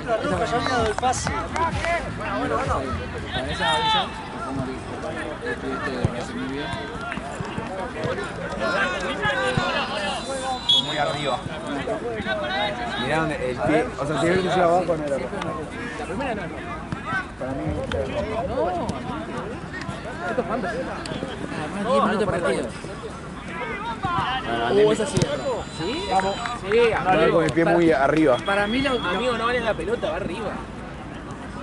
La roja ya había dado el pase. Bueno. Con esa avisa, como estuviste me hace muy bien. Muy arriba. Mirá donde el pie. O sea, si él decía abajo no era roja. La primera no es roja. Para mí. No. Esto es fantasy. Además 10 minutos de partido. Esa sí es roja. ¿Sí? Vamos. Sí, Dale con el pie muy arriba. Para mí, amigo, no vale la pelota, va arriba.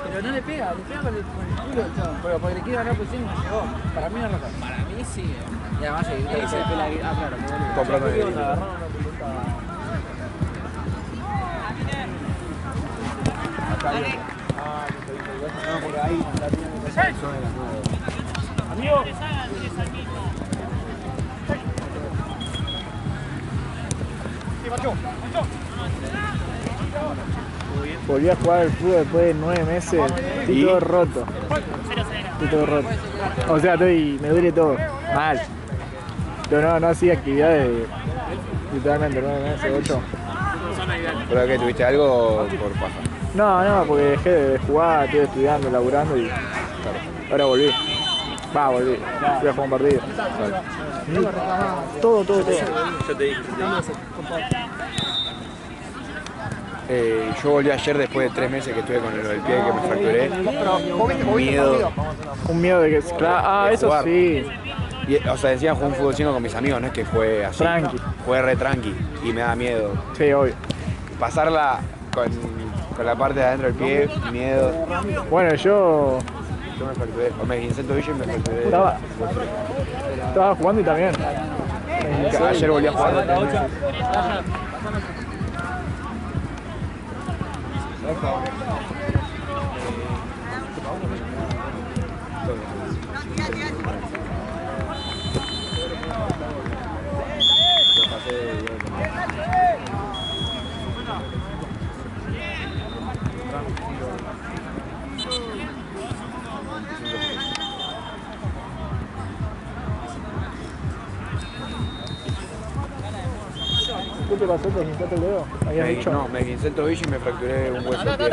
Pero no le pega con el culo, chabón. Pero porque le quiere ganar posición y no llegó. Para mí no es roja. Para mí sí. Y además se pela. Ah, claro, me duele. Comprando el Agarraron una pelota. No, porque ahí la tiene que pasar el zona de las 9. Amigo. Volví a jugar al fútbol después de 9 meses. Estoy todo roto. Estoy todo roto. O sea, me duele todo. Mal. Pero no hacía actividades literalmente 9 meses, 8. ¿Pero qué? ¿Tuviste algo por paja? No, porque dejé de jugar, estuve estudiando, laburando y ahora volví. Volví. Fui a jugar un partido. Todo. Yo te dije. Yo volví ayer después de 3 meses que estuve con lo del pie que me fracturé. Un miedo de que... Claro, eso jugar. sí. Y, o sea, decían jugar un fútbol 5 con mis amigos, no es que fue así. Tranqui. Fue re tranqui y me da miedo. Sí, obvio. Pasarla con la parte de adentro del pie, miedo. Bueno, yo me fracturé. O me guincé el tobillo y me fracturé. estaba jugando y también. Ayer volví a jugar. ¿Qué te pasó? ¿Te hinchaste el dedo? ¿Habías dicho? No, me guincé el tobillo y me fracturé un hueso del pie.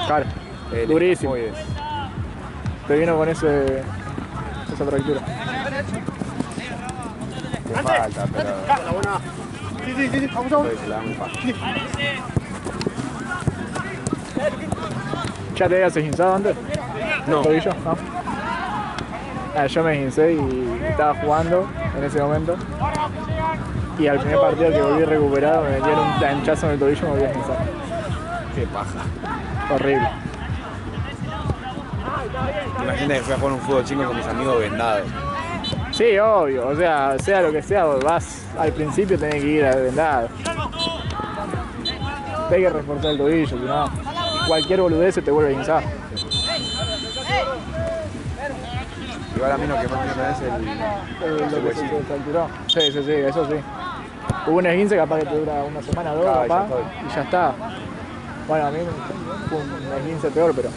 Claro. Durísimo. Te vino con esa fractura. Me falta, pero... Sí, vamos. Se la da muy fácil. ¿Ya te habías hinchado antes? No. ¿El tobillo? No. Yo me hincé y estaba jugando en ese momento. Y al primer partido que volví recuperado me metieron un planchazo en el tobillo y me volví a hinchar. Qué paja. Horrible. Imagínate que fui a jugar un fútbol 5 con mis amigos vendados. Sí, obvio. O sea lo que sea, vas al principio tenés que ir vendado. Hay que reforzar el tobillo, si no, cualquier boludez se te vuelve a hinchar. Igual a mí lo que más me parece es el Lo que se fracturó. Sí, eso sí. Hubo un esguince capaz que te dura una semana o dos, Claro, capaz, ya y ya está. Bueno, a mí fue un esguince peor, pero...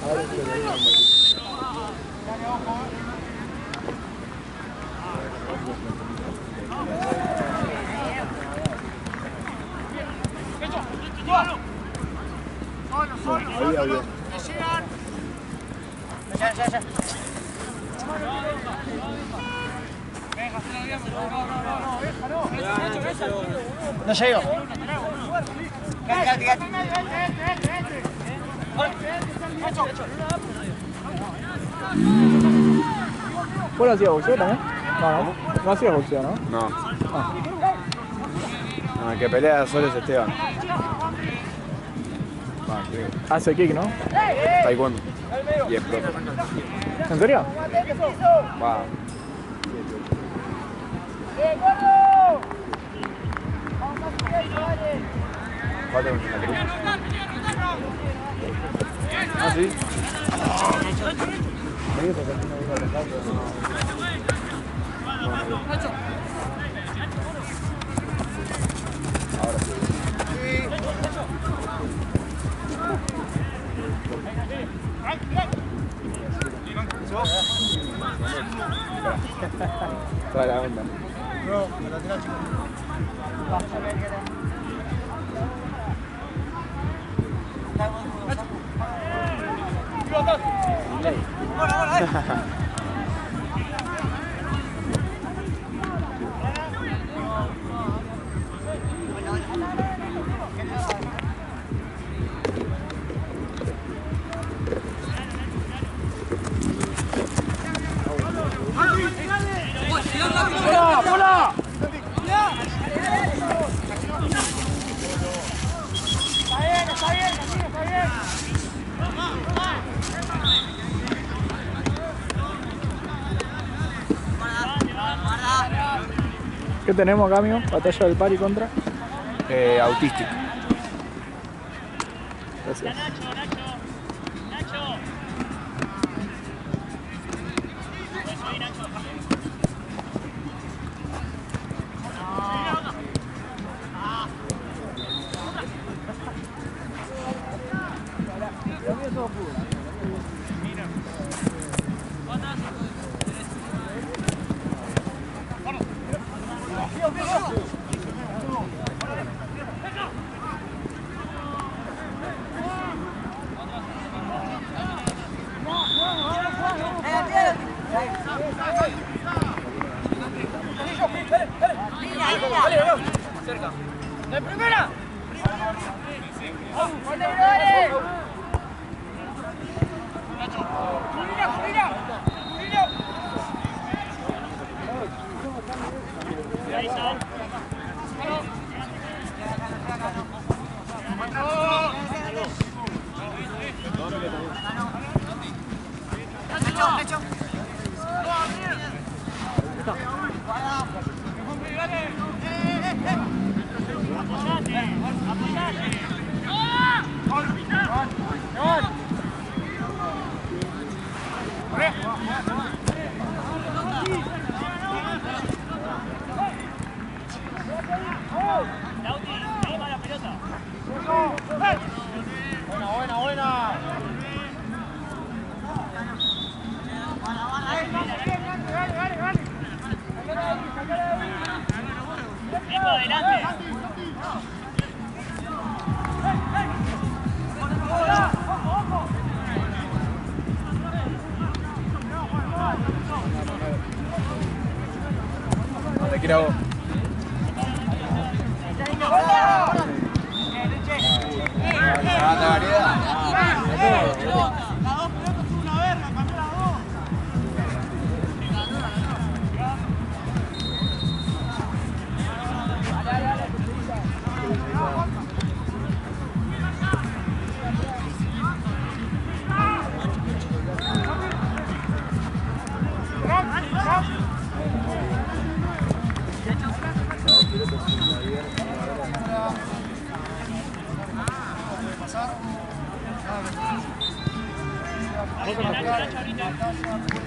Había bien. Ya. No llego. Quédate. ¿Vos lo hacías boxeo también? No hacías boxeo, ¿no? No. No, el que pelea solo es Esteban. Creo. Hace kick, ¿no? Taekwondo. Y es profe. ¿En serio? Va. Falta con la cruz. Ah, sí. Ahora sí. Toda la onda. No, lateral chico. 6. ¡Bola! ¡Bola! Está bien, está bien. ¿Qué tenemos acá, amigo? Batalla del Pari contra. Autístico. Gracias. ¡De primera! Buena. Adelante. Donde quiera vos.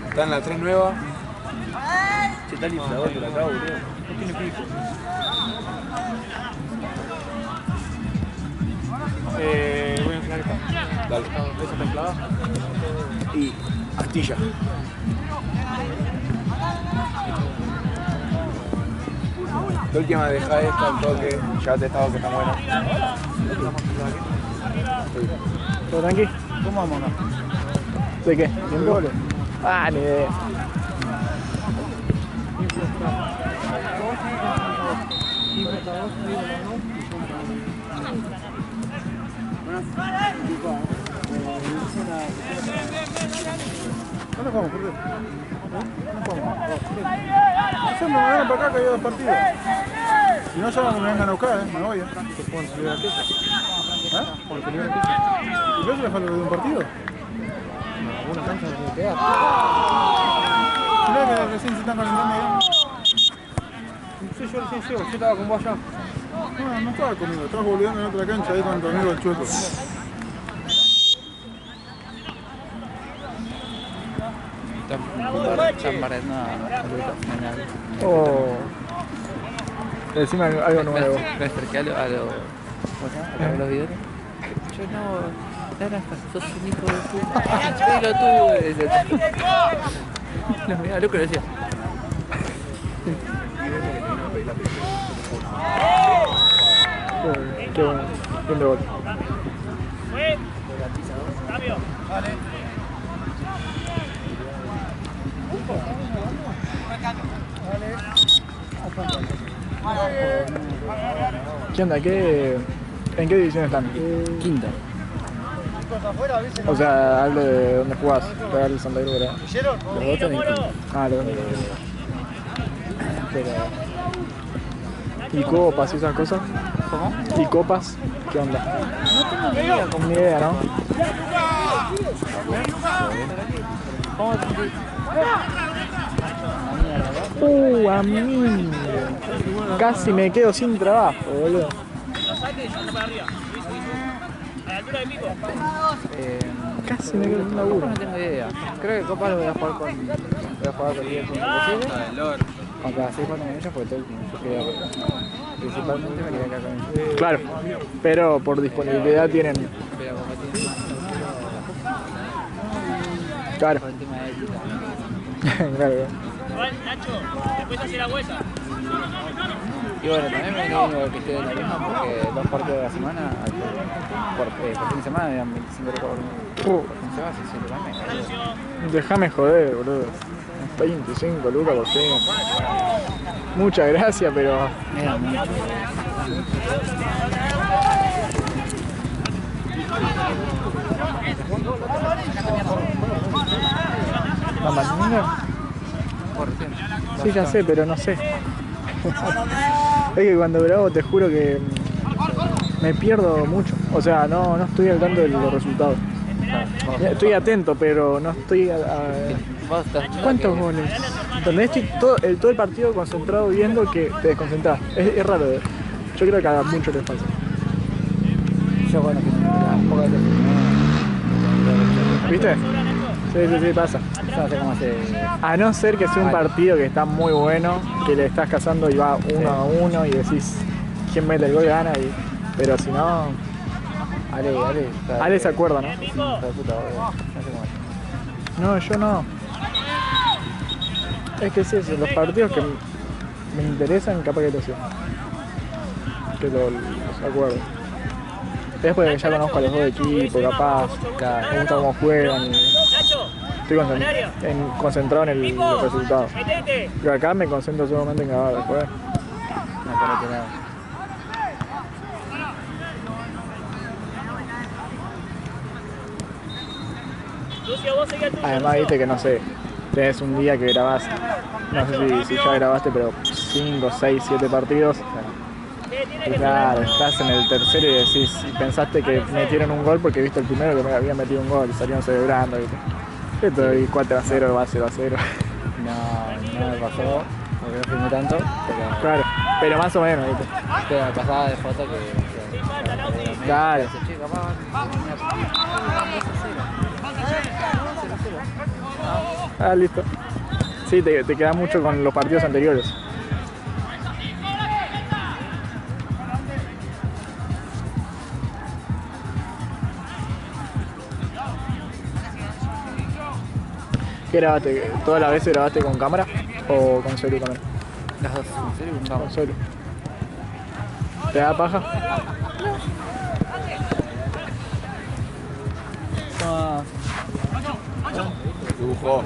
Está en la 3 nueva. Se está el inflador por acá, boludo. No tiene pico. Voy a inflar esta. Dale. ¿Esa está inflada? Y astilla. La última deja esta al toque. Ya te estaba que está buena. ¿Todo tranqui? ¿Cómo vamos acá? ¿De qué? ¿Bien goles? Ah, ni idea. ¿Dónde jugamos? ¿Por qué? ¿Dónde jugamos? No me vengan para acá que hay 2 partidos. Si no, ya me vengan a buscar, me voy. ¿Se pueden subir a queso? ¿Eh? ¿Por qué libre queso? ¿Y qué se le falta de un partido? No, alguna cancha no tiene que quedar. Mirá que recién se están calentando ahí. Sí, yo recién llego, yo estaba con vos allá. No estaba conmigo, estaba volviendo en otra cancha ahí con tu amigo el Chueco. Están barriendo a Oh. Decime algo nuevo. Me acerqué a los videos. Yo no, naranja, sos un hijo de puta. Dilo tú. Los miraba loco y lo decía. Qué bueno. Bien de gol. Cambio. Vale. ¿Qué onda? ¿En qué división están? Quinta. O sea, hablo de dónde jugás. Real Santa Cruz, ¿verdad? Los dos están en quinta. Ah, los dos. Pero... ¿Y copas y esas cosas? ¿Cómo? ¿Y copas? ¿Qué onda? No tengo ni idea. Ni idea, ¿no? ¿Cómo te sentís? Amigo. Casi me quedo sin trabajo, boludo. Casi me quedo sin laburo. No tengo idea. Creo que Copa lo voy a jugar con Liga Posible. Aunque así cuando me ellos porque todo el tiempo yo quería principalmente me quería quedar con ellos. Claro, pero por disponibilidad tienen... Pero como tiene Claro, por el tema de ética. claro. Nacho, después hace la huesa. Y bueno, también me viene que esté de la misma porque 2 partidos de la semana, por fin de semana eran 25 lucas por fin de semana, 60 también. Déjame joder, boludo. 25 lucas por fin. Muchas gracias, pero... Mira, ¿no? ¿Mamá? Por fin. Sí, ya sé, pero no sé. Es que cuando grabo te juro que me pierdo mucho. O sea, no estoy al tanto de los resultados. Estoy atento, pero no estoy ¿Cuántos goles? Donde estoy todo el partido concentrado viendo que te desconcentrás. Es raro. Yo creo que a muchos les pasa. Yo bueno, que las pocas veces ¿Viste? Sí, pasa. yo no sé cómo hace. A no ser que sea un partido que está muy bueno, que le estás cazando y va 1-1 y decís quién mete el gol gana. Pero si no... Ale se acuerda, ¿no? No sé cómo hace. No, yo no. Es que sí, los partidos que me interesan, capaz que lo sé. Que los acuerdo. Es porque ya conozco a los dos equipos, capaz, me gusta cómo juegan y estoy concentrado en los resultados. Pero acá me concentro solamente en grabar después. No, para que nada. Además, viste que no sé, tenés un día que grabás, no sé si ya grabaste, pero 5, 6, 7 partidos. Y claro, estás en el tercero y decís, y pensaste que metieron un gol porque viste el primero que me habían metido un gol y salieron celebrando. ¿Viste? Y 4-0, va 0-0. No me pasó, porque no filmé tanto, pero Claro, pero más o menos, ¿viste? pero me pasaba de foto que Claro. che, capaz, Ah, listo. Sí, te queda mucho con los partidos anteriores. ¿Qué grabaste? ¿Todas las veces grabaste con cámara o con celu también? las dos, en serio, un Con cabo. celu. ¿Te da paja? Dibujó.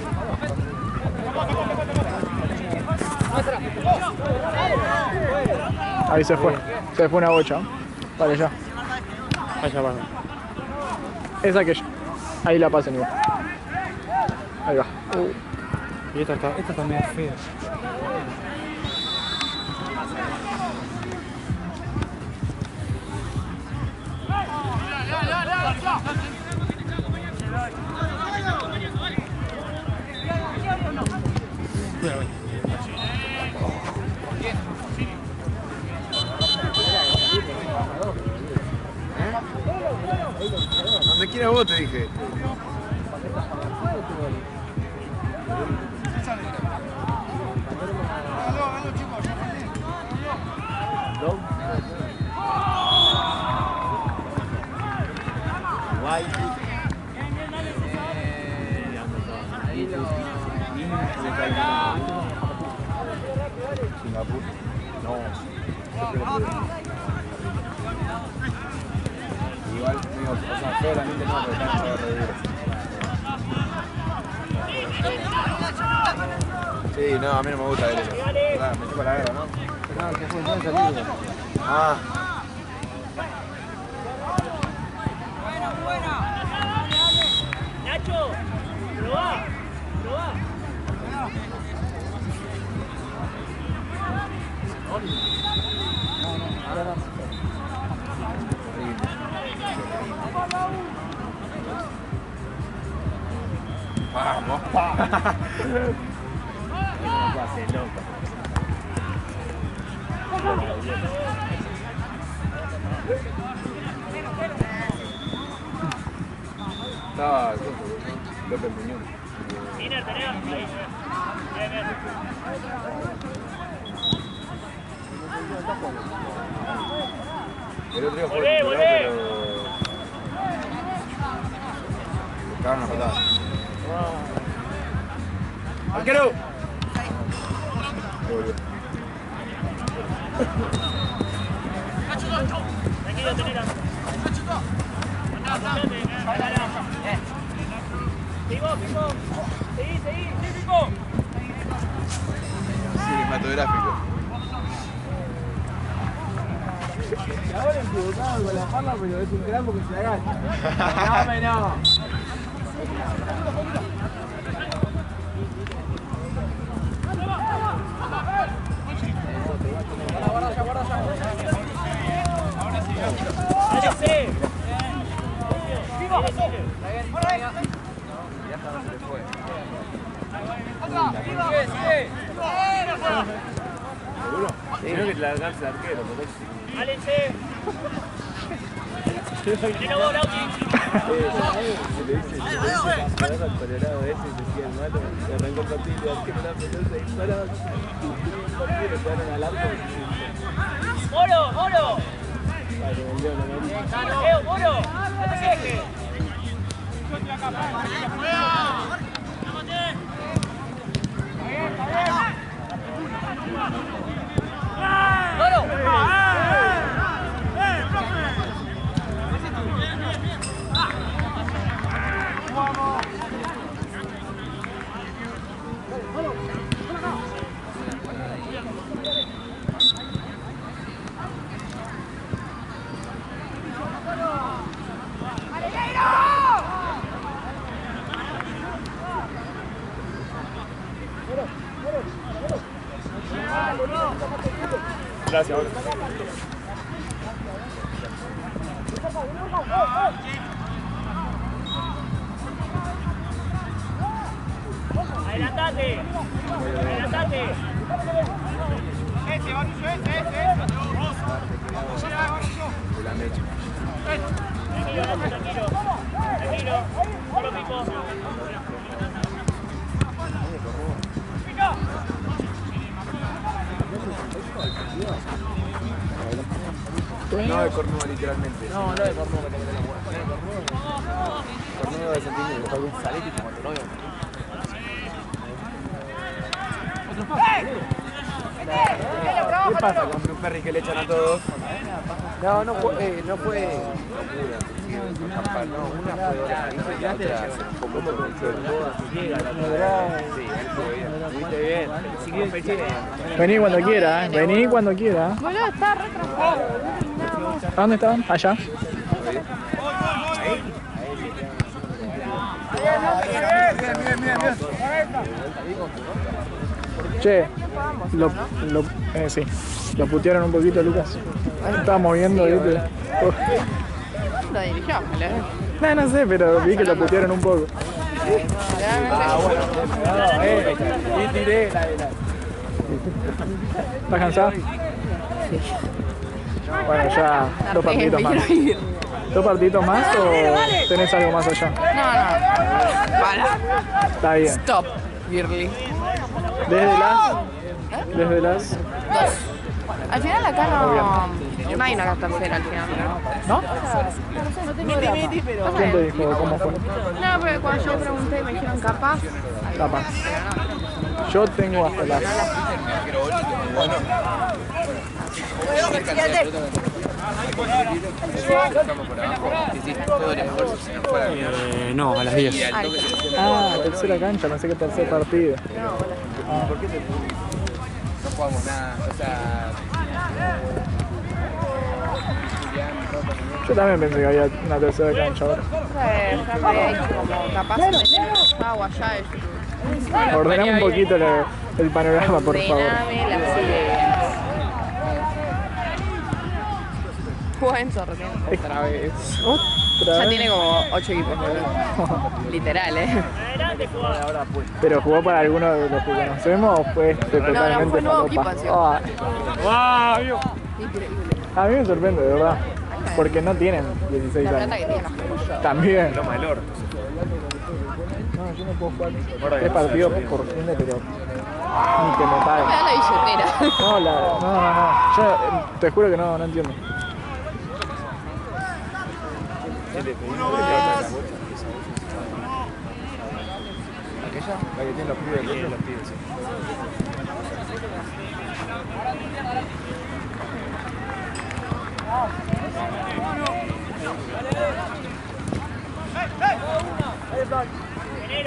Ahí se fue una bocha. Para allá. Allá abajo. Esa que ahí la pasen igual. Ahí va. Y esta también es fea. Donde quiera vos, te dije. Singapur. No. Igual, digo, o sea, solamente no, porque están todos re duros. Sí, no, a mí no me gusta ver eso. Me chupa la guerra, ¿no? No, que fue un salido. Ah. Nacho, probá, probá. Vamos. Estaba López Muñoz. Inner tenés, ahí. Bien, bien. El otro día fue Volvé, titular, volvé. pero... Me cagaron a patada. ¡Arquero! Volvió. Tranquilo, tenela. Pico. Seguí, Pico. Cinematográfico. Ahora equivocado con la palma, pero es un gran porque se agacha. No. Váyase. Creo que te la alcanza el arquero, Válense. Tenelo vos, Lauti. le dice, al tolerado ese, decía el malo, le arrancó el partido, el arquero la pelota y parado. Un partido le quedaron al arco. Moro. Moro. No te quejes. Gracias. Adelantate. Ese, Barucho, ese. La mecha. Tranquilo. Solo Pico. No de cornudo, literalmente. No de cornudo, que te la cornudo de sentimiento, con un salete como tu novio. ¿Qué pasa con Blue Ferry que le echan a todos? No fue No, una fue la otra un poco por el cuerpo. Sí, muy bien. Vení cuando quiera, vení cuando quiera. Boludo, está retrasado. ¿A dónde estaban? Allá. Che, sí, lo putearon un poquito, Lucas. Estábamos viendo, ¿viste? Lo dirigió, No sé, pero vi que lo putearon un poco. y tiré la. ¿Estás cansado? Bueno, ya dos partiditos más. ¿Dos partiditos más o tenés algo más allá? No. Para. Está bien. Stop, Girly. Desde las 2. Al final acá no hay una tercera al final, ¿No? no tengo drama. ¿Quién te dijo cómo fue? No, porque cuando yo pregunté me dijeron capaz. Capaz. Yo tengo hasta las... No, a las 10. Ah, tercera cancha, pensé que tercer partido. jugamos nada. O sea. Yo también pensé que había una tercera cancha ahora. Como capaz de agua allá. Ordename un poquito el panorama, por favor. Ordename las ideas. Buen sorteo. Otra vez. Ya tiene como 8 equipos, boludo. Literal, ¿Pero jugó para alguno de los que conocemos o fue totalmente fue nuevo falopa? equipo, Ah, Increíble. a mí me sorprende, de verdad. Porque no tienen 16 La plata años. que tiene la juego. También. Loma del Orto. No, yo no puedo jugar 3 partidos por fin de pero ni que me No paguen. me da la billetera. No. Yo te juro que no entiendo. ¿Aquella? La que tiene los pibes de los pibes.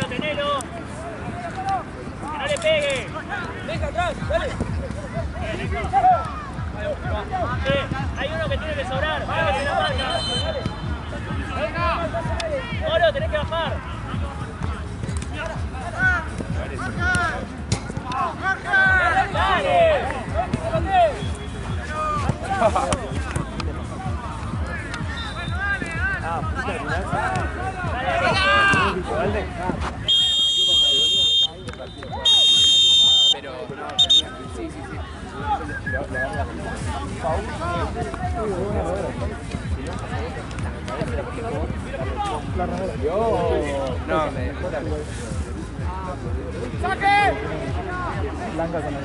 Tenelo. Que no le pegue. Venga atrás, dale. Hay uno que tiene que sobrar. Vale, que la marca. Oro, tenés que bajar. Dale. Pero no, sí. No, me dejó la Blanca con el...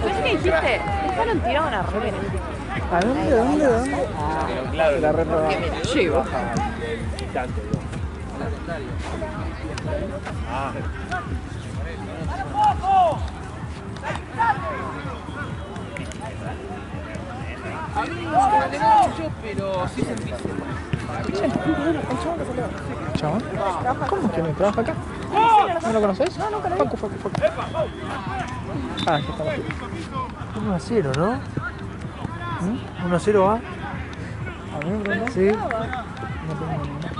Pensé que dijiste, dejaron tirado una remera. ¿A dónde? claro, La red robada. Que me llevo. A mí no me alegró mucho, pero sí sentí. ¿Chabón? ¿Cómo que no trabaja acá? ¿No lo conocés? No, nunca lo vi. Facu. Ah, aquí está la fila. 1-0, ¿no? 1-0 va. ¿A mí me preguntás? Sí.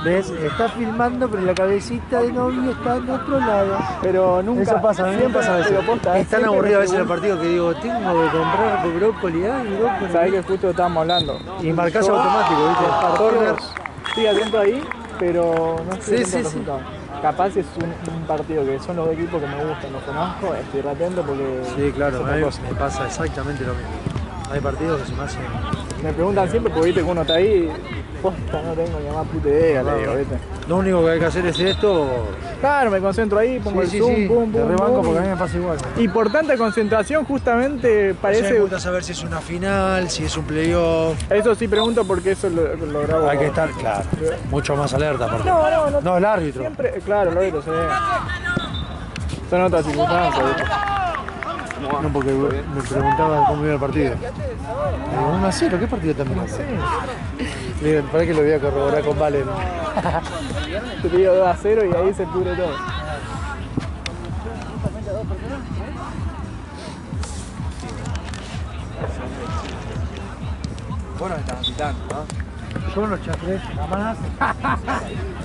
¿Ves? Está filmando, pero la cabecita de novio está en otro lado. Pero nunca... Eso pasa, a mí me pasa a veces. pero posta, Es tan siempre aburrido a veces me el partido que digo, tengo que comprar brócoli, brócoli. Sabés que justo estábamos hablando. Y marcás automático, ¿viste? Corner. Sí, atento ahí, pero no estoy Sí, atento al sí. resultado. Capaz es un partido que son los dos equipos que me gustan, los conozco, estoy re atento porque... Sí, claro, es a otra mí cosa. me pasa exactamente lo mismo. Hay partidos que se me hacen... Me preguntan siempre porque viste que uno está ahí, posta no tengo ni más puta idea, le digo, ¿viste? Lo único que hay que hacer es esto. Claro, me concentro ahí, pongo el zoom, pum, te pum, rebanco pum. porque a mí me pasa igual. Y por tanta concentración justamente Me parece... gusta saber si es una final, si es un playoff. Eso sí pregunto porque eso lo grabo. Hay que estar, claro, mucho más alerta aparte. No, No, el árbitro. siempre, claro, lo se ve. Son otras circunstancias, ¿viste? No, porque me preguntaba cómo iba el partido. Digo, 1-0, ¿qué partido también? Sí. Miren, para que lo voy a corroborar con Valen. Te digo 2-0 y ahí se pudre todo. Bueno, estamos quitando, ¿no? Yo los chacrés jamás.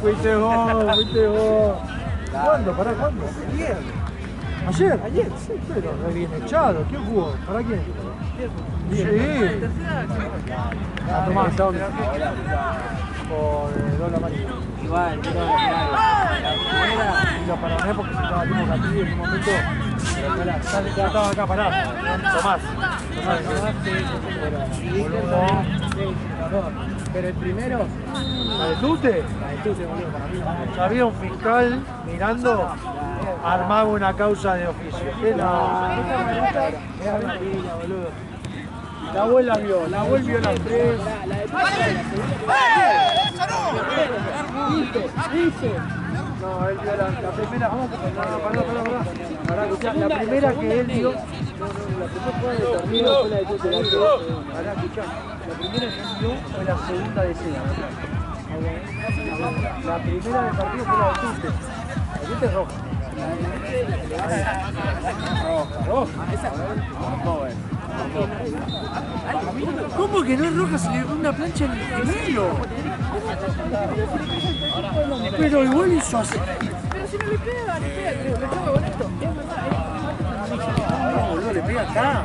Fuiste vos. ¿Cuándo? ¿Para cuándo? Ayer. ¿Ayer? Sí, pero re bien echado. ¿Quién jugó? ¿Para quién? Sí. A Tomás. Con el gol amarillo. Igual, pero Y lo paroné porque se estaba tipo Castillo en un momento. Ya estaba acá parado. Tomás. pero el primero, ¿La de Tute? boludo, para mí. Si había un fiscal mirando, armaba una causa de oficio. ¿Qué La abuela vio, la abuela vio las tres. No, él vio la primera. Pará, escuchá, la primera que él vio. La primera jugada de torneo fue la de Tute. Pará, escuchá. La primera que él vio fue la segunda de escena. La primera del partido fue la de Tute. La Tute es roja. ¿Cómo que no es roja si le pone una plancha en el gemelo? Pero igual hizo así. Pero si no le pega, creo. Le pega con esto. No, boludo, le pega acá.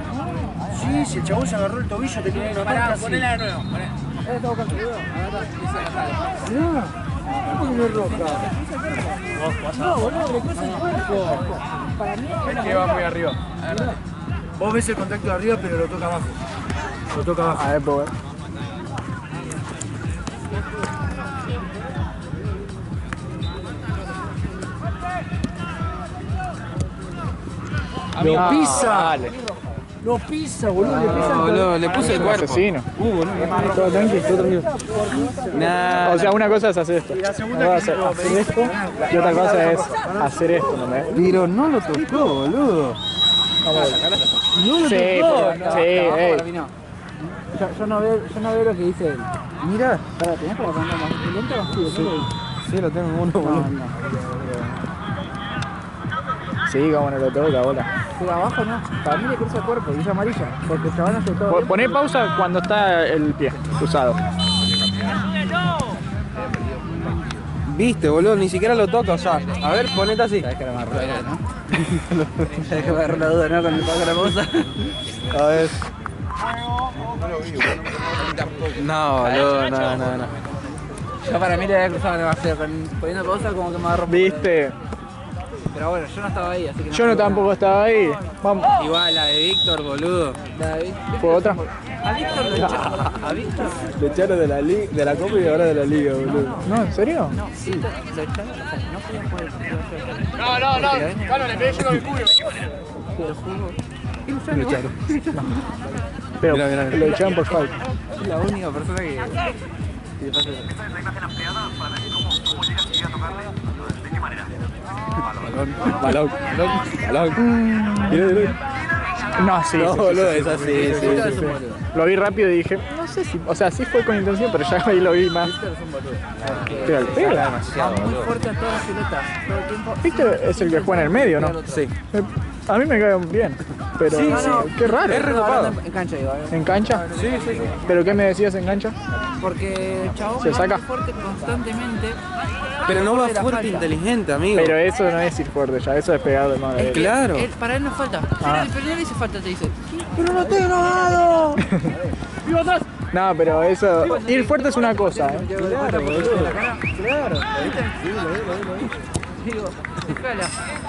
Sí, si el chabón se agarró el tobillo tenía una marca así. Ponela de nuevo. Mirá, ¿cómo que no es roja? No, boludo, le pasa el cuerpo. Es que va muy arriba. Vos ves el contacto de arriba, pero lo toca abajo. Lo toca abajo. A ver, puedo ver. ¡Lo pisa! Dale. ¡Lo pisa, boludo! Le pisa el Boludo, le puse el cuerpo. Asesino. Todo tranqui, todo tranquilo. Nah, O sea, una cosa es hacer esto. Otra cosa es hacer esto y otra cosa es hacer esto, ¿no? Pero no lo tocó, boludo. No lo Sí, tocó. sí, yo no veo lo que dice él. Mira. Para, ¿tenés para poner más lento o así? Sí, lo tengo en uno, boludo. Sí, como no lo toca, bola. Pero abajo no. Para mí le cruza el cuerpo y es amarilla. Porque el chabón hace todo. Poné pausa cuando está el pie cruzado. Viste, boludo, ni siquiera lo toca, o sea. A ver, ponete así. Sabes que era más rueda, ¿no? Sabes que me agarró la duda, ¿no? Con el paso de la pausa. A ver. No, boludo, no. Yo para mí le había cruzado demasiado. Poniendo pausa como que me agarró. ¿Viste? Pero bueno, yo no estaba ahí, así que Yo no tampoco estaba ahí. Vamos. Igual la de Víctor, boludo. ¿Fue otra? A Víctor lo echaron. A Víctor. Le echaron de la Copa y ahora de la Liga, boludo. No, ¿en serio? No, sí. Lo echaron, o sea, no podía jugar el partido. Claro, le pegué yo con el culo. Pero jugó. Lo echaron. Pero Mirá. lo echaron por falta. Es la única persona que le pasa eso. Balón. No, sí. No, sí, boludo, sí, es así, sí. Lo vi rápido y dije, no sé si. O sea, sí fue con intención, pero ya ahí lo vi más. Pero el pega. Muy fuerte a todas las pelotas, todo el tiempo. Víctor es el que juega en el medio, ¿no? Sí. A mí me cae bien. Pero Sí, sí. qué raro. Es renovado. En cancha, digo. ¿En cancha? Sí. ¿Pero qué me decías en cancha? Porque el chabón Se va saca. muy fuerte constantemente. Pero no va de la fuerte falta. inteligente, amigo. Pero eso no es ir fuerte ya, eso es pegar de mano. Es que Claro. para él no falta. Pero no le dice falta, te dice. Pero no estoy enojado. No, pero eso. Ir fuerte es una cosa, ¿eh? Claro, claro. Digo, dejala.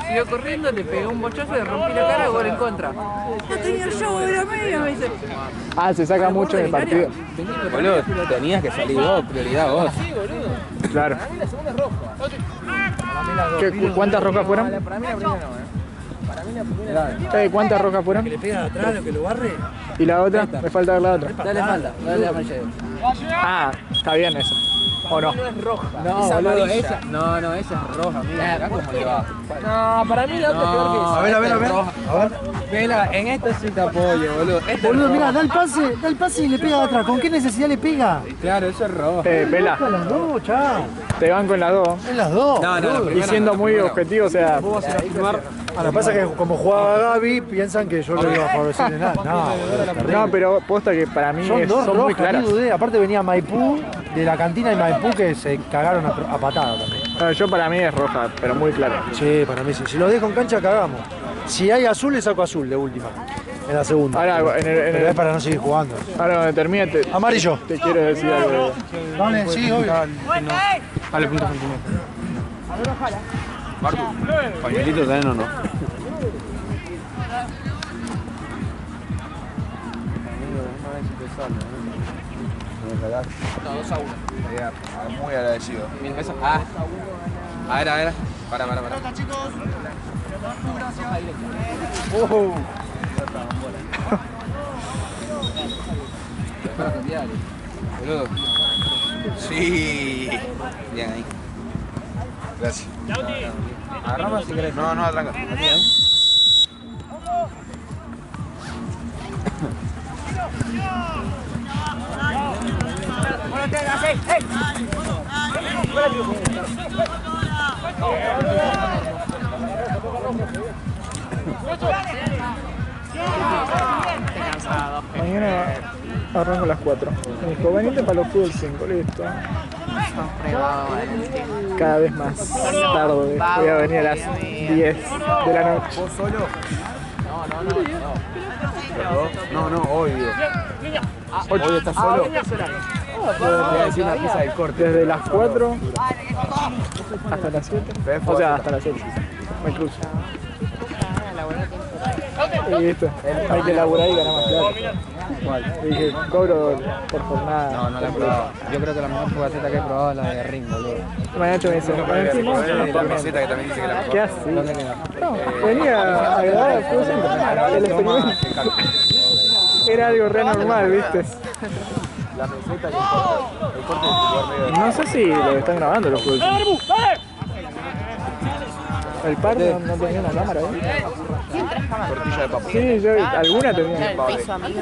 Siguió corriendo, le pegó un bochazo, le rompí la cara, gol en contra. No tenía yo, era mío, me dice. Ah, se saca mucho en el partido. Boludo, tenías que salir vos, prioridad vos. Claro. ¿Cuántas rocas fueron? Para mí la primera no, ¿Cuántas rocas fueron? Le pega atrás, lo que lo barre. ¿Y la otra? Me falta ver la otra. Dale falta, dale amarilla. Ah, está bien eso. ¿O no? No, boludo, esa. No, esa es roja, mira. Mirá cómo le va. No, para mí la otra es peor que esa. A ver. A ver. Vela, en esta sí te apoyo, boludo. Boludo, mira, da el pase y le pega de atrás. ¿Con qué necesidad le pega? Claro, eso es rojo. Vela, A las dos, chao. te banco en las dos. En las dos. No, la Y primera siendo no, muy primera. objetivo, o sea, Lo que pasa es que como jugaba Gaby, piensan que yo lo iba a favorecer en nada. No, boludo, es terrible. no, pero posta que para mí Son dos son muy rojas, claras. ni dudé. Aparte venía Maipú, de la cantina de Maipú, que se cagaron a patada también. No, yo para mí es roja, pero muy clara. Sí, para mí sí. Si lo dejo en cancha, cagamos. Si hay azul, le saco azul de última. En la segunda. Ahora, Pero es para no seguir jugando. ahora cuando termine Amarillo. te quiero decir algo. Dale, sí, obvio. Dale, punto centímetro. Marco, pañuelito también o no. No, 2-1. Muy agradecido. 1000 pesos. Ah. A ver. Para. Boludo. Sí. Bien ahí. Gracias. Agarramos si querés. No, tranca. Arranco a las 4. Dijo, venite para los fútbol 5, listo. Cada vez más tarde. Voy a venir a las 10 de la noche. ¿Vos solo? No, hoy digo. ¿Hoy estás solo? Voy a decir una pieza del corte. Desde las 4 hasta las 7. O sea, hasta las 8. Me cruzo. Y listo. Hay que laburar y ganar más plata. Y dije, cobro por jornada. No la he probado. Yo creo que la mejor fugaceta que he probado es la de Ring, boludo. Mañana me dice, La meseta que también dice que la mejor. ¿qué haces? No, venía a grabar el fútbol 5. El experimento. Era algo re normal, ¿viste? La meseta y el corte del lugar medio de... No sé si lo están grabando los fútbol 5. El par no tenía una cámara ahí. Tortilla de papa. Sí, yo alguna tenía. El piso, amigo.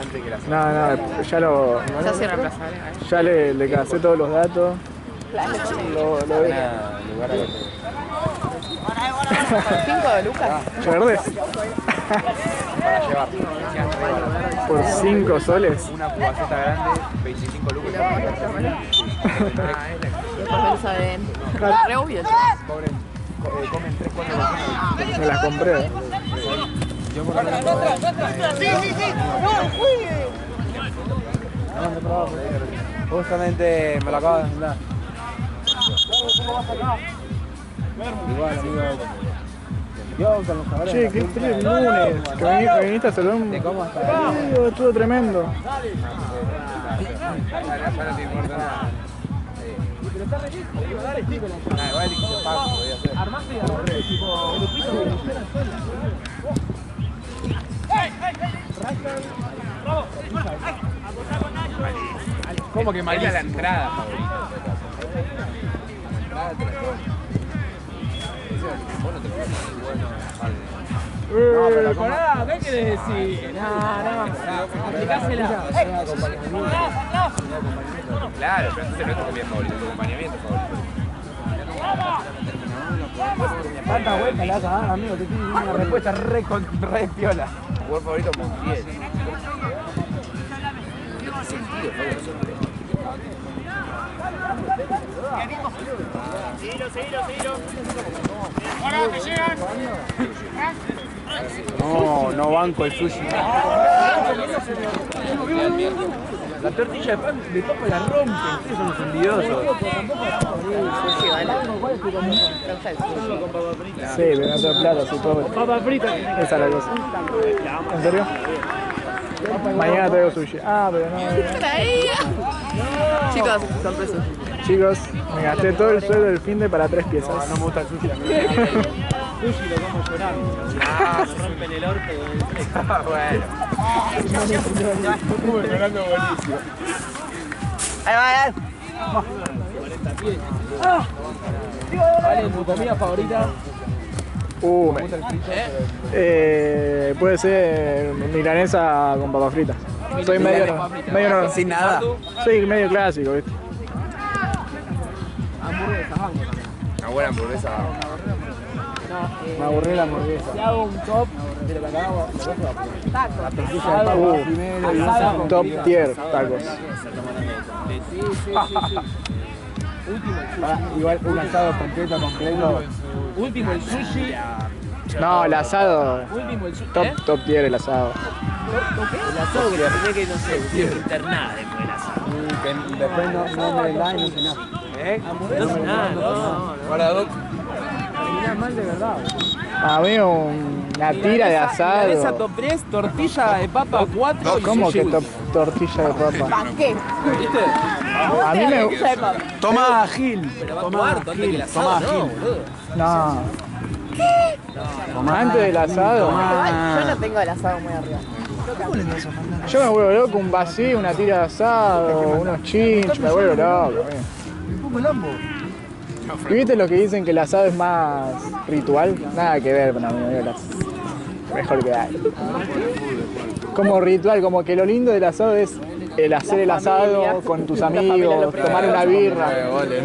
Antes que la No, ya lo. Se hace reemplazable. Ya le casé todos los datos. Lo vi. Lugar a 5 de lucas. ¿Verdes? para llevar. Por 5 soles. Una cubaceta grande, 25 lucas. Después saben. Re obvio. Comen 3-4 Me las compré. Yo por lo menos... Justamente me lo acabo de mandar. Igual, amigo. Yo con los cabrones. Che, qué triste el lunes. Que viniste a saludar. ¿De cómo está? Estuvo tremendo. Ya no te importa nada. Pero está re bien, dale, chico. Igual yo pago, voy a hacer. Armaste y agarré, tipo, el piso de la ¿cómo que malísimo? La entrada favorita. No, pero pará, ¿qué querés decir? No, aplicásela. Claro, pero entonces no es tu comida favorita, es tu acompañamiento favorito. Tanta vuelta le vas a dar, amigo, te estoy diciendo una respuesta re piola. Jugador favorito, Montiel. ¿Qué sentido fue eso? Seguilo. Ahora que llegan. No banco el sushi. La tortilla de pan de papa la rompen, ustedes son los envidiosos. Sí, pero no tengo plata, soy pobre. Papa frita. Esa es la cosa. ¿En serio? Mañana traigo sushi. Ah, pero no. Traía. Chicos, compré sushi. Chicos, me gasté todo el sueldo del finde para 3 piezas. No me gusta el sushi, amigo. Sushi lo como llorando. Se rompen el orto. Bueno. Estuve ganando buenísimo. Ahí va. Vale, tu comida favorita. Puede ser milanesa con papas fritas. Soy medio no. Sin nada. Soy medio clásico, ¿viste? Una buena hamburguesa. Me aburrí la hamburguesa. Si hago un top de lo que acabamos de La tortilla de papa primero, top tier tacos. Sí. Último el sushi. Igual un asado completo. Último el sushi. No, el asado. Último el sushi. Top tier el asado. El asado que le tenía que, no sé, internada después del asado. Después no me da y no sé nada. No sé nada, no. Para Doc. Terminás mal de verdad. A mí una tira de asado. Esa top 3, tortilla de papa 4 y ¿Cómo sushi. que tortilla de papa? ¿Para qué? ¿Viste? A mí me gusta. Toma Gil. Pero va muerto antes que el asado, no, boludo. No. Antes del asado. Igual yo no tengo el asado muy arriba. Yo me vuelvo loco, un vacío, una tira de asado, unos chinchos, me vuelvo loco. Un poco lambo. ¿Y viste lo que dicen que el asado es más ritual? Nada que ver para mí, mejor que hay. Como ritual, como que lo lindo del asado es el hacer el asado con tus amigos, tomar una birra.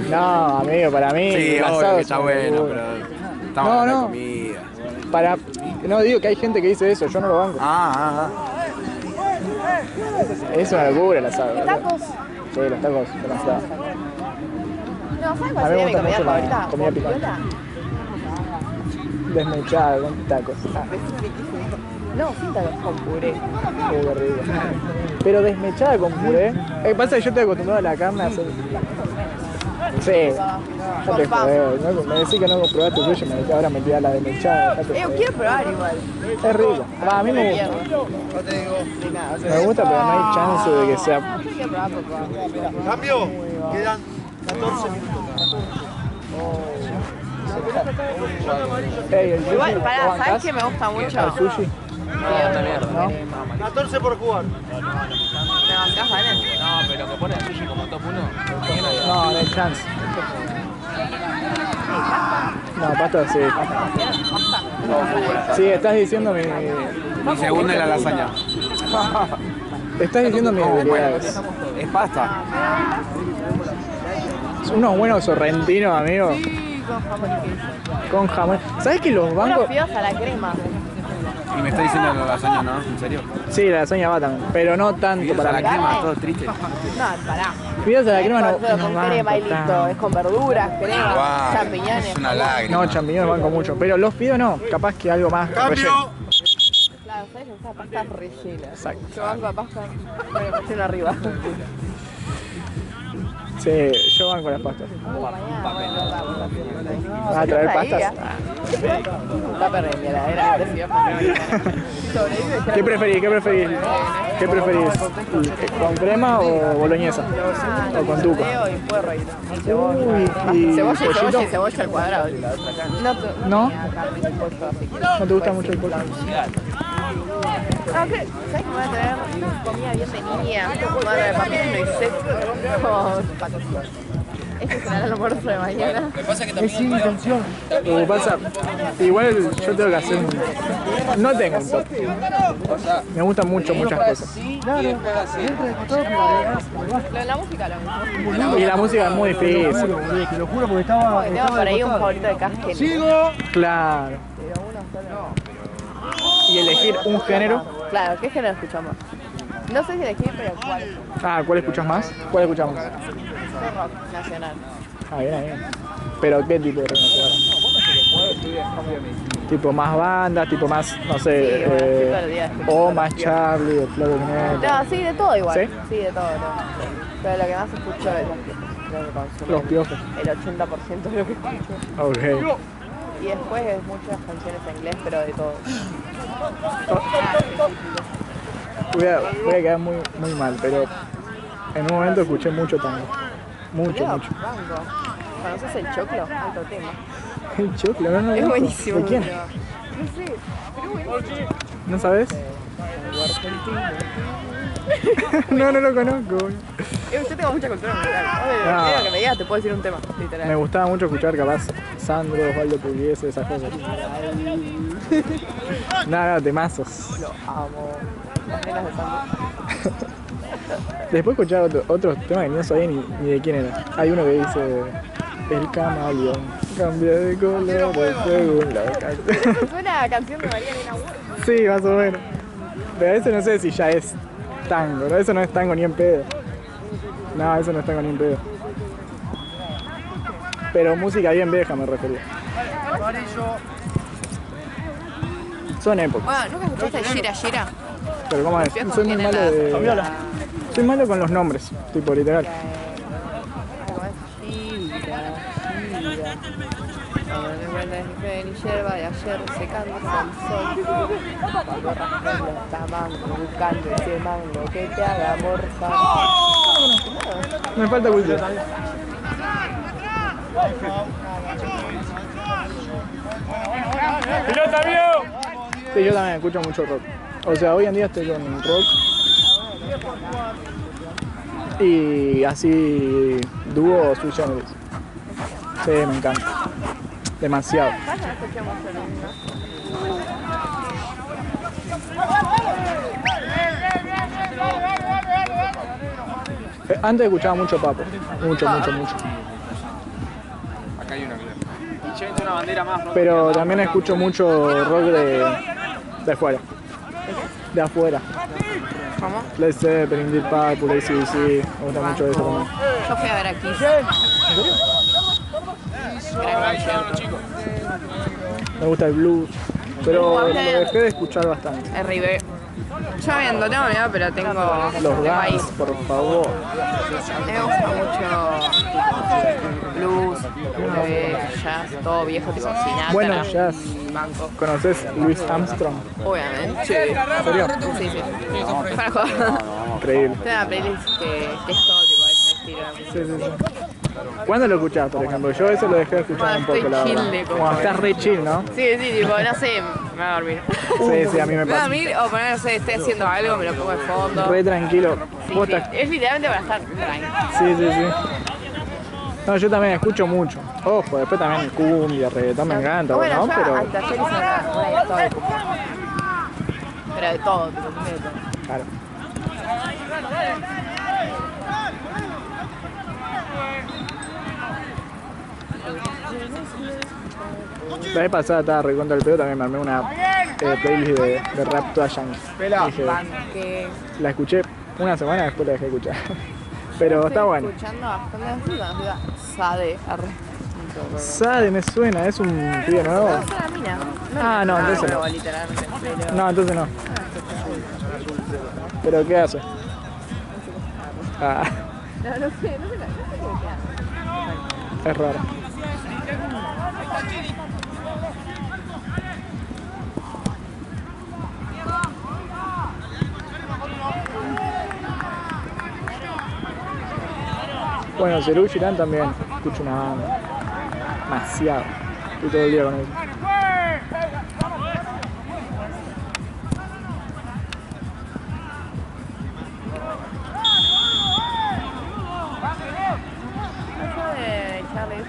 No, amigo, para mí Sí, el obvio asado que es está una bueno, locura. pero estamos hablando de comida. No digo que hay gente que dice eso, yo no lo banco. Ah. Es una locura el asado. ¿Y tacos? Sí, los tacos, demasiado. No, ¿sabes A cuál mí me sería mi gusta comida mucho la favorita? comida picante. ¿Bondiola? Desmechada con tacos. Ah, No, sin tacos, con puré. qué rico. Pero desmechada con puré. Pasa que yo estoy acostumbrado a la carne a hacer. Sí. No te joder, no, me decís que no probaste el suyo, me decís ahora me tirás la desmechada. No te joder. Quiero probar igual. Es rico. Va, a mí me gusta. Me gusta, pero no hay chance de que sea. Yo quiero probar por probar. Cambio, quedan 14 minutos. Ey, el sushi, Igual, ¿lo pará, bancás? ¿sabes qué me gusta mucho? ¿El sushi? ¿No? 14 por jugar. ¿Me bancás, vale? No, pero que pone el sushi como top 1. No, no hay chance. No, pasta sí. Sí, estás diciendo Mi segunda es la lasaña. Estás diciendo mis debilidades. Es pasta. Unos buenos sorrentinos, amigo. Sí, con jamón y queso. Con jamón. ¿Sabes que los Unos bancos? fideos a la crema. Y me está diciendo la lasaña, ¿no? ¿En serio? Sí, la lasaña va también, pero no tanto Fideos a para la mí. crema, todo triste. No, pará. Fideos a la crema Es con no crema y banco listo. tanto. Es con verduras, crema, Guau, champiñones. es una lágrima. No, champiñones banco mucho, pero los fideos no, capaz que algo más relleno. Cambio. Claro, ¿sabes? Esa pasta rellena. Exacto. Yo banco la pasta. Bueno, relleno arriba. Sí, yo banco las pastas. ¿Vas a traer pastas? Tupper en mi heladera de fideos con crema. Sobrevive. ¿Qué preferís? ¿Qué preferís? ¿Qué preferís? ¿Con crema o boloñesa? ¿O con tuco? Y puerro y Uy, ¿y cebolla y pollito? cebolla y cebolla al cuadrado. ¿No? Carne y pollo, así que ¿No te gusta mucho el pollo? Aunque, ¿sabes que me voy a traer comida bien de niña? Madre de papino y seco con patos. Este será el almuerzo de mañana. Es sin intención. Lo que pasa, igual yo tengo que hacer un... No tengo un top. Me gustan mucho muchas cosas. Claro, dentro de todo, Lo de la música lo mismo. Y la música es muy difícil. te lo juro porque estaba. Porque tengo por ahí un favorito de Casken. Sigo. Claro. Pero uno solo. Y elegir un género. Claro, ¿qué género escuchamos? No sé si elegir, pero ¿cuál? Ah, ¿cuál escuchas más? ¿Cuál escuchamos? Yo rock nacional. Ah, bien, bien. ¿Pero qué tipo de rock nacional? Tipo más bandas, tipo más, no sé, Sí, bueno, sí, todo el día escucho o todo. más Charlie, o Flor de Neta. No, sí, de todo igual. ¿Sí? Sí, de todo, todo. Pero lo que más escucho es lo que consumo. Los Piojos. El 80% de lo que escucho. Ok. Y después es muchas canciones en inglés, pero de todo. Voy a quedar muy, muy mal, pero en un momento escuché mucho tango. Mucho, Cuidado, mucho. banco. ¿Conoces el choclo? Alto tema. El choclo, no, no. Es no. buenísimo. ¿De quién? No sé, pero buenísimo. ¿No sabes? No, no lo conozco. Yo tengo mucha cultura musical. Ah. Quiero que me digas, te puedo decir un tema, literal. Me gustaba mucho escuchar capaz Sandro, Osvaldo Pugliese, esas cosas. No, temazos. Lo amo. Las nenas de Sandro. Después escuchaba otros temas que no sabía ni de quién era. Hay uno que dice: el camaleón cambia de color según la ocasión. Eso suena a canción de María Elena Walsh. Sí, más o menos. Pero eso no sé si ya es tango, ¿no? Eso no es tango ni en pedo. No, eso no es tango ni en pedo. Pero música bien vieja me refería. Son épocas. Bueno, ¿nunca escuchaste Shira Shira? Pero ¿cómo es? Soy muy malo de... Soy malo con los nombres, tipo literal. Y hierba de ayer secándose al sol. Cuando rascando los tamangos, buscando ese mango que te haga morfar. Me falta cultura. ¡Pilota, viejo! Sí, yo también escucho mucho rock. O sea, hoy en día estoy con rock. Y así, dúo Sui Generis. Sí, me encanta. Demasiado. Antes escuchaba mucho Papo. Mucho. Acá hay una claro. Yo viste una bandera más roja. Pero también escucho mucho rock de afuera. De afuera. ¿Cómo? Led Zeppelin, Deep Purple, AC/DC, me gusta mucho eso también. Yo fui a ver a Kiss. Gran concierto. Me gusta el blues, pero lo dejé de escuchar bastante. R&B. Yo bien, no tengo ni idea, pero tengo Los de país. Guns, por favor. Me gusta mucho blues, jazz, todo viejo, tipo Sinatra. Bueno, jazz. Banco. ¿Conoces Louis Armstrong? Obviamente. Sí. ¿En serio? Sí, sí. Para jugar. Increíble. Tengo una playlist que es todo tipo de ese estilo. Sí, sí, sí. ¿Cuándo lo escuchás, por ejemplo? Yo eso lo dejé de escuchar un Cuando poco, la estoy verdad. chill, como Cuando estás re chill, ¿no? Sí, sí, tipo, no sé, me voy a dormir. Sí, sí, a mí me Me voy a pasa. dormir o poner, no sé, estoy haciendo algo, me lo pongo de fondo. Re tranquilo. Sí, Vos sí. estás- Es literalmente para estar tranquilo. Sí, sí, sí. No, yo también escucho mucho. Ojo, después también cumbia, reggaetón me encanta, Bueno, ¿no? yo Pero, hasta ayer hice una todo de cumbia. Pero de todo, tipo, cumbia de todo. claro. La vez pasada estaba recontra el pedo, también me armé una playlist de rap toda yankee. Dije, Banque. la escuché una semana, después la dejé de escuchar. Pero está bueno. Escuchando bastante así, conocida Sade. Arre. Sade me suena, es un pibe nuevo. No, es una mina. Ah, no, entonces no. nuevo, literalmente. Pero... No, entonces no. ¿Pero qué hace? Ah, No, no sé, no sé qué hace. es raro. Bueno, Serú Girán también escucho una banda. Demasiado. Estoy todo el día con él. Yo de Charlie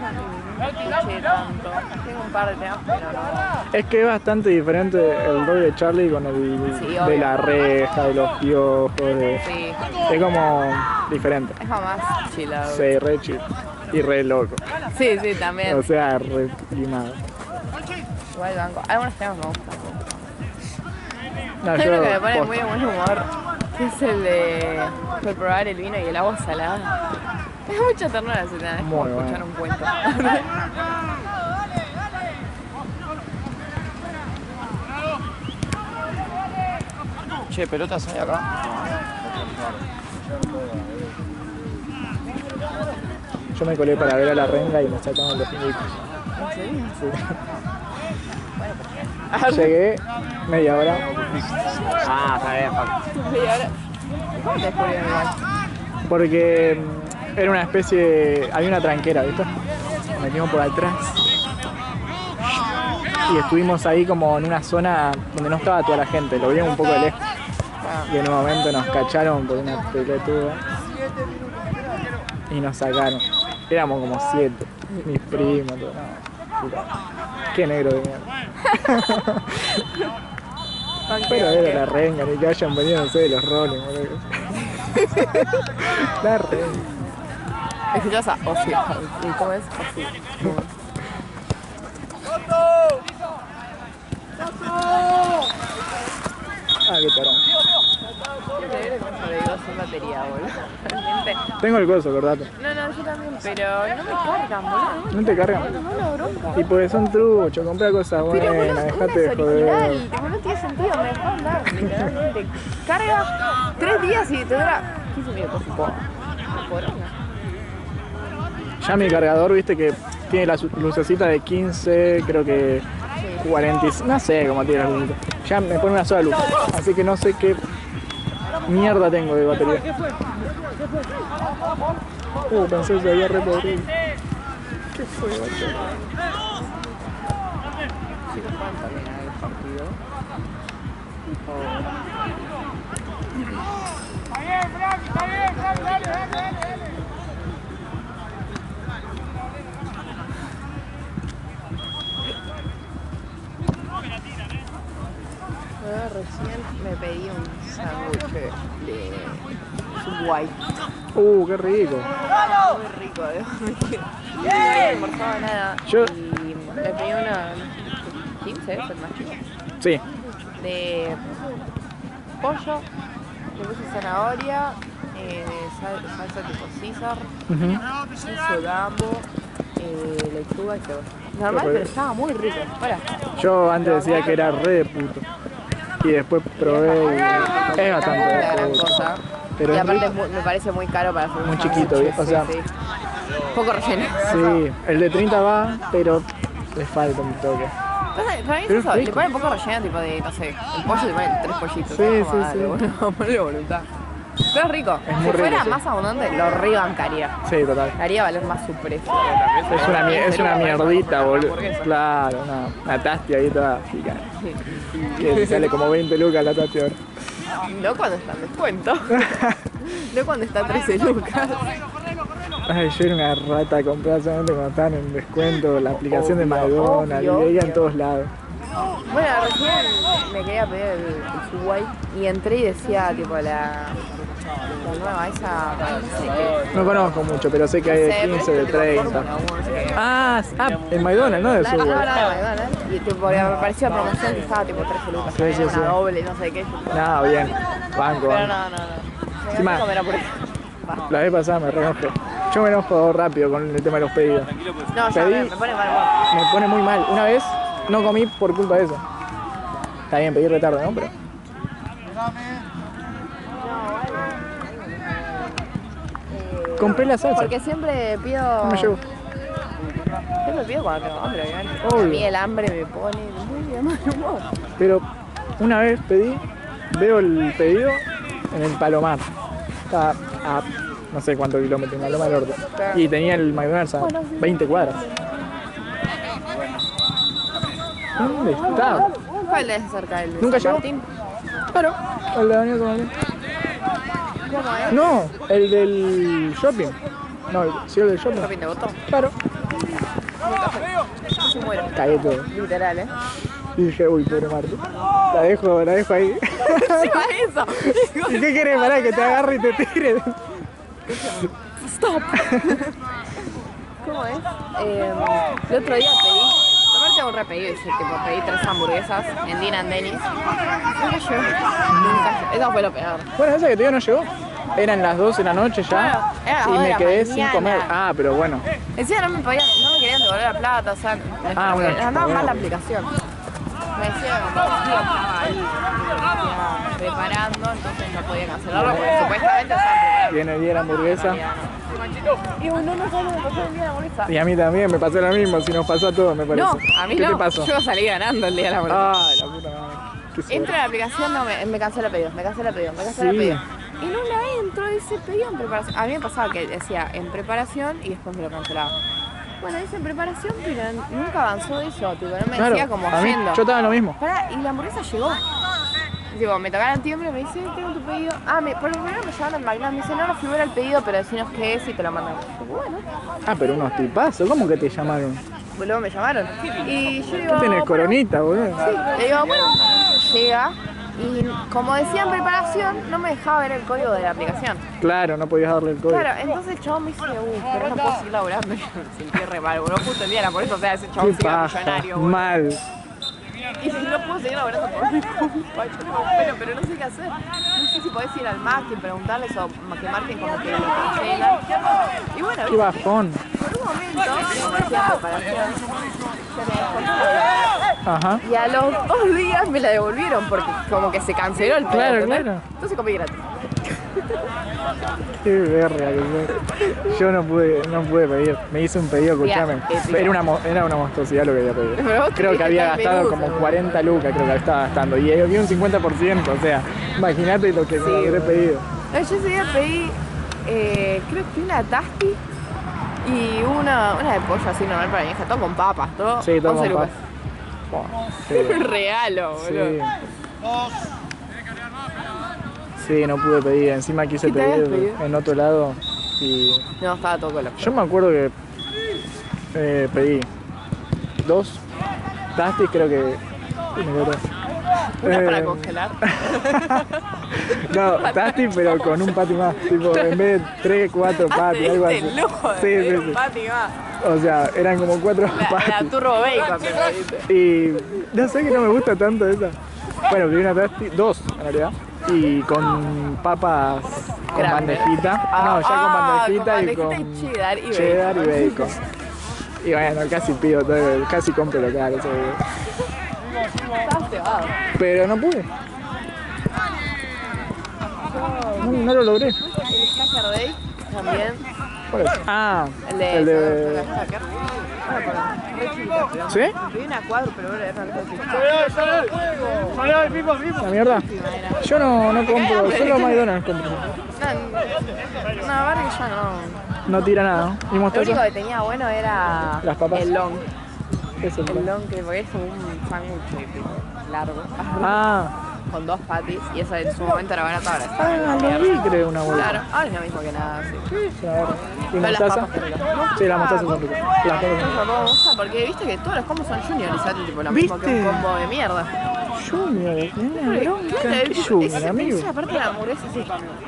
no escuché tanto. Tengo un par de temas, pero no. Es que es bastante diferente el rock de Charlie con el Sí, de obvio. la reja, de los piojos, de... Sí, Es como diferente. es como más chillado. Sí, re chill. Y re loco. Sí, sí, también. O sea, re limado. Igual banco. Algunos temas me gustan. No, Hay uno que me pone posta. muy de buen humor, que es el de probar el vino y el agua salada. Es mucha ternura ese tema, es como Muy bueno. escuchar un cuento. Che, pelotas hay acá. Yo me colé para ver a la renga y me sacaron los milicos. Sí. Llegué media hora. Ah, está bien, Y ahora, ¿cómo te descubrieron igual? Porque era una especie. Había una tranquera, ¿viste? Nos metimos por atrás. Y estuvimos ahí como en una zona donde no estaba toda la gente, lo vimos un poco de lejos. Y en un momento nos cacharon por una pelotuda. Y nos sacaron. Éramos como 7. Mis primos, todo. No, puta. Qué negro de mierda. Pero era la renga, ni que hayan venido, no sé, los roles, boludo. La renga. Escuchás a Ozzy. ¿Y cómo es? Ozzy. Ah, qué tarón. Qué alegre cómo sobrevivo sin batería, boludo. Realmente. Tengo el coso, acordate. No, no, yo también, pero no me cargan, boludo. ¿No te cargan? No, no, no, bronca. Y porque son truchos, comprá cosas Pero buenas, boludo, una dejate de es original, joder. tipo, no tiene sentido, me dejó andar, literalmente. Carga 3 días y te dura 15 minutos. Poronga. Ya mi cargador, viste que tiene la lucecita de 15, creo que 40, no sé cómo tiene la lucecita. Ya me pone una sola luz, así que no sé qué mierda tengo de batería. Pensé que se había re podrido. ¿Qué fue, bacho? Sí, ¿cuánto termina el partido? Yo recién me pedí un sándwich de Subway. Qué rico. Muy rico, no había almorzado nada. Yo- Y me pedí una 15, es el más chico. Sí, De pollo, le puse zanahoria, salsa tipo César, queso Dambo, lechuga y cebolla. Normal, pero estaba muy rico. Hola. Yo antes decía que era re de puto. Y después probé y es bastante La de gran puto. cosa. Pero Y es aparte rico. me parece muy caro para hacer Muy chiquito, sándwich, o sea. sí. Poco relleno. Sí, el de 30 va, pero le falta un toque. Para mí es Pero eso, es le rico. ponen poco relleno, tipo de, no sé, el pollo le ponen 3 pollitos. Sí, es como, sí, dale, sí. boludo, ponle voluntad. Pero es rico. Es muy Si rico, fuera sí. más abundante, lo rebancaría. Sí, total. Haría valer más su precio. Es una mierdita, boludo. Claro, una tasti ahí toda picada. Que sale como 20 lucas la tasti ahora. No cuando está en descuento. No cuando está a 13 lucas. Ay, yo era una rata a comprar solamente cuando estaban en descuento, la aplicación de McDonald's, obvio, y veía en obvio. todos lados. Bueno, recién me quería pedir el Subway y entré y decía, tipo, la nueva esa, no sé qué. No conozco mucho, pero sé que hay de 15, de 30. En McDonald's, ¿no? De No, Subway. de McDonald's. Y tipo, me pareció la promoción que estaba tipo 13 lucas. Sí, sí, una sí. doble, no sé qué. Nada, bien. Banco. Pero banco. no. Sí, Me ma. voy a comer por eso. La vez pasada me re enojé. Yo me enojo rápido con el tema de los pedidos. No, ya Pedí- me pone mal. Me pone muy mal. Una vez no comí por culpa de eso. Está bien, pedí retardo, ¿no? Pero compré la salsa. Porque siempre pido. No me llegó. Siempre pido cuando tengo hambre, obviamente. Obvio. A mí el hambre me pone muy de mal humor. Pero una vez pedí, veo el pedido en el Palomar. Estaba a no sé cuántos kilómetros, en la Loma del Orto. Y tenía el McDonald's a 20 cuadras. ¿Dónde está? ¿Cuál es cerca del ¿Nunca San llegó? Martín? Claro, el de Daniel San Martín. ¿Cómo es? No, el del shopping. No, sí, el del shopping. ¿Shopping de botón? Claro. Yo se muero. Cagué todo. Literal, ¿eh? Y dije, uy, pobre Marta. La dejo ahí. Encima eso. ¿Y qué querés? Pará, que te agarre y te tire. Stop. ¿Cómo es? El otro día pedí. Aparte hago un repedido, dice, tipo, pedí 3 hamburguesas en Dean and Dennis. Nunca llegó. Eso fue lo peor. Bueno, esa que te digo no llegó. Eran las 12 de la noche Claro, ya. era las Y 2 de me la quedé sin mañana. comer. Ah, pero bueno. Encima no me querían devolver la plata, o sea, bueno. les andaba mal la aplicación. Me decía que estaba ahí preparando, entonces no podía cancelarlo porque supuestamente estaba preparando. Viene el día de la hamburguesa. Y bueno, no sabes lo que pasó el día de la hamburguesa. Y a mí también me pasó lo mismo. Si nos pasó a todos, me parece. No, a mí ¿Qué no. te pasó? Yo salí ganando el día de la hamburguesa. Ay, la puta madre. Qué suerte. Entro a la aplicación, no, me cancela el pedido, me cancela el pedido. Y en una entro y dice pedido en preparación. A mí me pasaba que decía en preparación y después me lo cancelaba. Bueno, dice en preparación, pero nunca avanzó eso, tipo, no me Claro, decía como a mí, yendo. yo estaba en lo mismo. Pará, y la hamburguesa llegó. Digo, me tocaron el timbre, me dice, tengo tu pedido. Por primero me llamaron al McDonald's, me dice, no figura el pedido, pero decinos qué es y te lo mandamos. Digo, bueno, Ah, pero unos tipazos. ¿Cómo que te llamaron? luego me llamaron. Y yo digo, ¿Qué tenés, bueno, coronita, boludo? sí, le digo, bueno, llega. Y como decía en preparación, no me dejaba ver el código de la aplicación. Claro, no podías darle el código. Claro, entonces el chabón me dice, pero no puedo seguir laburando. Yo me sentí re mal, boludo, justo el día era por eso, o sea, ese chabón Qué se iba paja. millonario, boludo. Mal. Y no puedo seguir laburando por mi culpa. Yo digo, bueno, pero no sé qué hacer. No sé si podés ir al marketing, preguntarles o que marquen como que lo cancelan. Y bueno, Qué ¿viste? bajón. Por un momento, como decía preparación, se me descontó la plata. Ajá. Y a los 2 días me la devolvieron porque como que se canceló el pedido. Claro, ¿entendés? claro. Entonces comí gratis. Qué verga que soy. Yo no pude pedir. Me hice un pedido, escuchame. épico. Era una monstruosidad lo que había pedido. Pero vos Creo que te había pediste gastado el como menú, 40 lucas, creo que estaba gastando. Y había un 50%, o sea, imagínate lo que me habré boludo. pedido. No, yo ese día pedí, creo que una tasti y una de pollo así normal para mi hija, todo con papas, todo, Sí, todo 11 con lucas. Sí. Un regalo, boludo. Sí, no pude pedir. Encima quise ¿Qué te habías pedir pedido? en otro lado y No, estaba todo con la yo me acuerdo que pedí 2 tastis, creo que... Uy, me quedó atrás. Una para congelar. No, tasti pero con un patty más, tipo en vez de 3, 4 patty, algo así. el lujo de Sí, pedir sí, un sí. patty más. O sea, eran como 4 La patty. turbo bacon, te pediste. Y no sé que no me gusta tanto esa. Bueno, pedí una tasti, 2 en realidad. y con papas con Grande. bandejita. No, ya con bandejita y con cheddar y cheddar y bacon. Y bueno, casi pido todo, casi compro local. Eso. Estás cebado. Pero no pude. No lo logré. El Hacker Day también. ¿Cuál es? Ah, El de... el de... Hacker. Bueno, re chiquita. ¿Sí? Vi una cuadro, pero ahora era re chiquita. ¿La mierda? Yo no compro, solo McDonald's compro. No, Barry ya no. No tira nada, ¿no? ¿Y Lo único mostaza? que tenía bueno era Las papas. el long. ¿Qué es el El long? long que es como un sándwich largo. Ah, Con 2 patis y eso en su momento era barato ahora. lo vi creo una vuelta. Claro, ahora es lo mismo que nada. Sí. Sí, la verdad. ¿Y Pero las mostaza? papas son ricas. Sí, las mostazas son ricas. Las papas son Eso no me gusta porque viste que todos los combos son junior y sale tipo lo mismo que ¿Viste? un combo de mierda. Junior, una bronca. ¿Qué Junior, amigo? Esa parte de la hamburguesa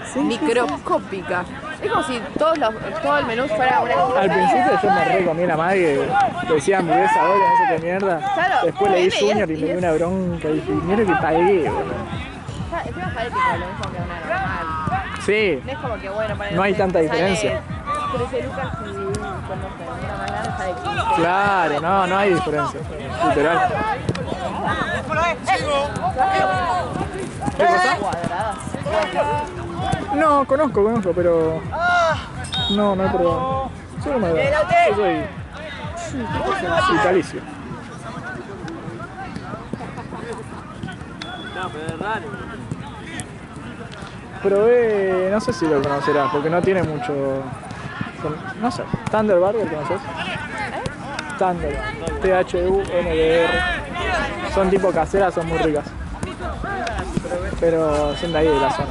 así microscópica. Es como si todo el menú fuera una. Al principio yo me recomí la madre que decía hamburguesa doble, no sé qué mierda. Claro, Después leí viene y Junior y es- me dio una bronca y dije, mira que pagué, boludo. Encima sale tipo lo mismo que una normal. Sí, No es como que bueno, para No hay tanta diferencia. 13 lucas y cuando se una más grande sale 15. claro, no hay diferencia. Literal. ¿Qué cosa? Cuadradas. No, conozco, pero no he probado. Solo me da. Yo soy vitalicio. No, pero es raro. Probé, no sé si lo conocerás, porque no tiene mucho. No sé, Thunder Burger, ¿conoces? Thunder, THUNDR. Son tipo caseras, son muy ricas. Pero son de ahí, de la zona.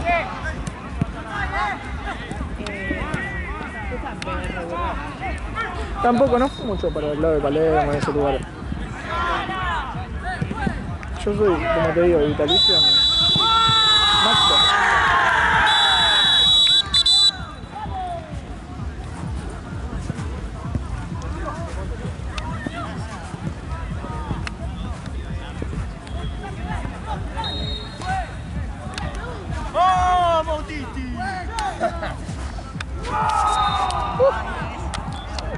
Tampoco, no fui mucho para el lado de Palermo y esos lugares. Yo soy, como te digo, vitalicio.